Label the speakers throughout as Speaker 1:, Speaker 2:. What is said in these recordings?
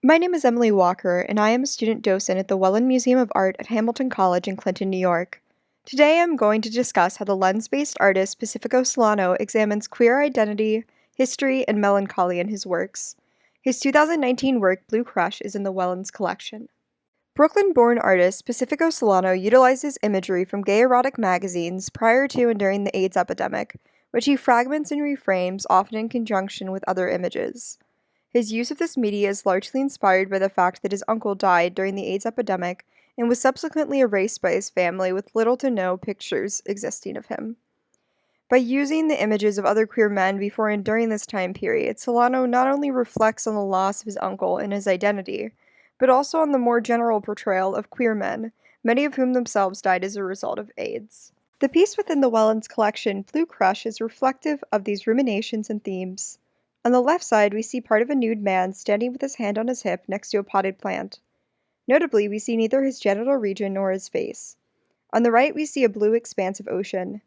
Speaker 1: My name is Emily Walker, and I am a student docent at the Wellin Museum of Art at Hamilton College in Clinton, New York. Today I'm going to discuss how the lens-based artist Pacifico Silano examines queer identity, history, and melancholy in his works. His 2019 work, Blue Crush, is in the Wellin's collection. Brooklyn-born artist Pacifico Silano utilizes imagery from gay erotic magazines prior to and during the AIDS epidemic, which he fragments and reframes often in conjunction with other images. His use of this media is largely inspired by the fact that his uncle died during the AIDS epidemic and was subsequently erased by his family with little to no pictures existing of him. By using the images of other queer men before and during this time period, Solano not only reflects on the loss of his uncle and his identity, but also on the more general portrayal of queer men, many of whom themselves died as a result of AIDS. The piece within the Wellin's collection, Blue Crush, is reflective of these ruminations and themes. On the left side, we see part of a nude man standing with his hand on his hip next to a potted plant. Notably, we see neither his genital region nor his face. On the right, we see a blue expanse of ocean.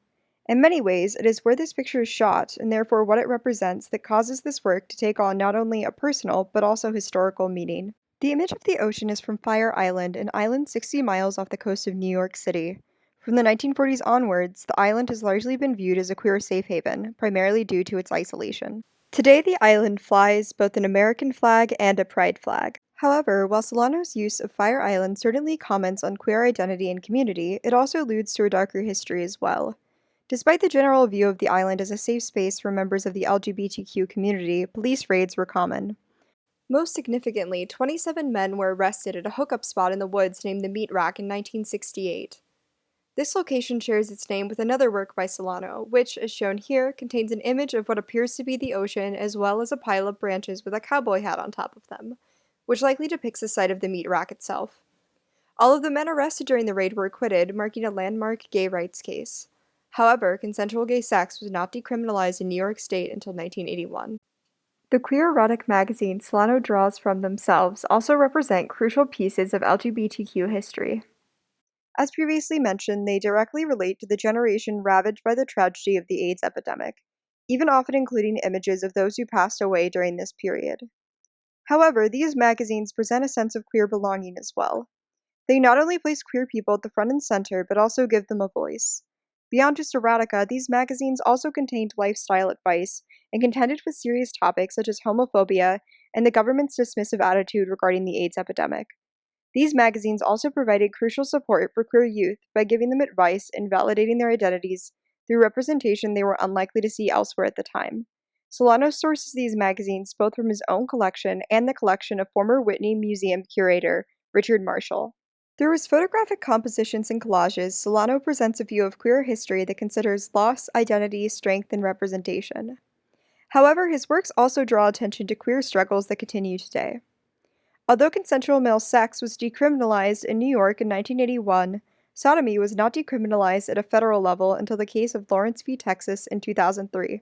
Speaker 1: In many ways, it is where this picture is shot, and therefore what it represents, that causes this work to take on not only a personal, but also historical meaning. The image of the ocean is from Fire Island, an island 60 miles off the coast of New York City. From the 1940s onwards, the island has largely been viewed as a queer safe haven, primarily due to its isolation. Today, the island flies both an American flag and a pride flag. However, while Solano's use of Fire Island certainly comments on queer identity and community, it also alludes to a darker history as well. Despite the general view of the island as a safe space for members of the LGBTQ community, police raids were common. Most significantly, 27 men were arrested at a hookup spot in the woods named the Meat Rack in 1968. This location shares its name with another work by Silano, which, as shown here, contains an image of what appears to be the ocean as well as a pile of branches with a cowboy hat on top of them, which likely depicts the site of the meat rack itself. All of the men arrested during the raid were acquitted, marking a landmark gay rights case. However, consensual gay sex was not decriminalized in New York State until 1981. The queer erotic magazines Silano draws from themselves also represent crucial pieces of LGBTQ history. As previously mentioned, they directly relate to the generation ravaged by the tragedy of the AIDS epidemic, even often including images of those who passed away during this period. However, these magazines present a sense of queer belonging as well. They not only place queer people at the front and center, but also give them a voice. Beyond just erotica, these magazines also contained lifestyle advice and contended with serious topics such as homophobia and the government's dismissive attitude regarding the AIDS epidemic. These magazines also provided crucial support for queer youth by giving them advice and validating their identities through representation they were unlikely to see elsewhere at the time. Solano sources these magazines both from his own collection and the collection of former Whitney Museum curator Richard Marshall. Through his photographic compositions and collages, Solano presents a view of queer history that considers loss, identity, strength, and representation. However, his works also draw attention to queer struggles that continue today. Although consensual male sex was decriminalized in New York in 1981, sodomy was not decriminalized at a federal level until the case of Lawrence v. Texas in 2003.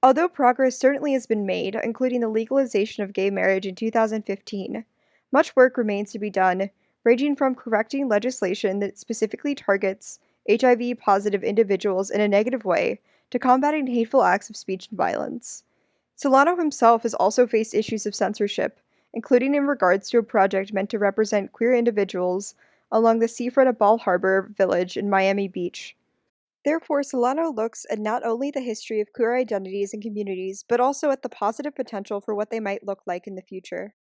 Speaker 1: Although progress certainly has been made, including the legalization of gay marriage in 2015, much work remains to be done, ranging from correcting legislation that specifically targets HIV-positive individuals in a negative way to combating hateful acts of speech and violence. Solano himself has also faced issues of censorship, including in regards to a project meant to represent queer individuals along the seafront of Bal Harbour Village in Miami Beach. Therefore, Solano looks at not only the history of queer identities and communities, but also at the positive potential for what they might look like in the future.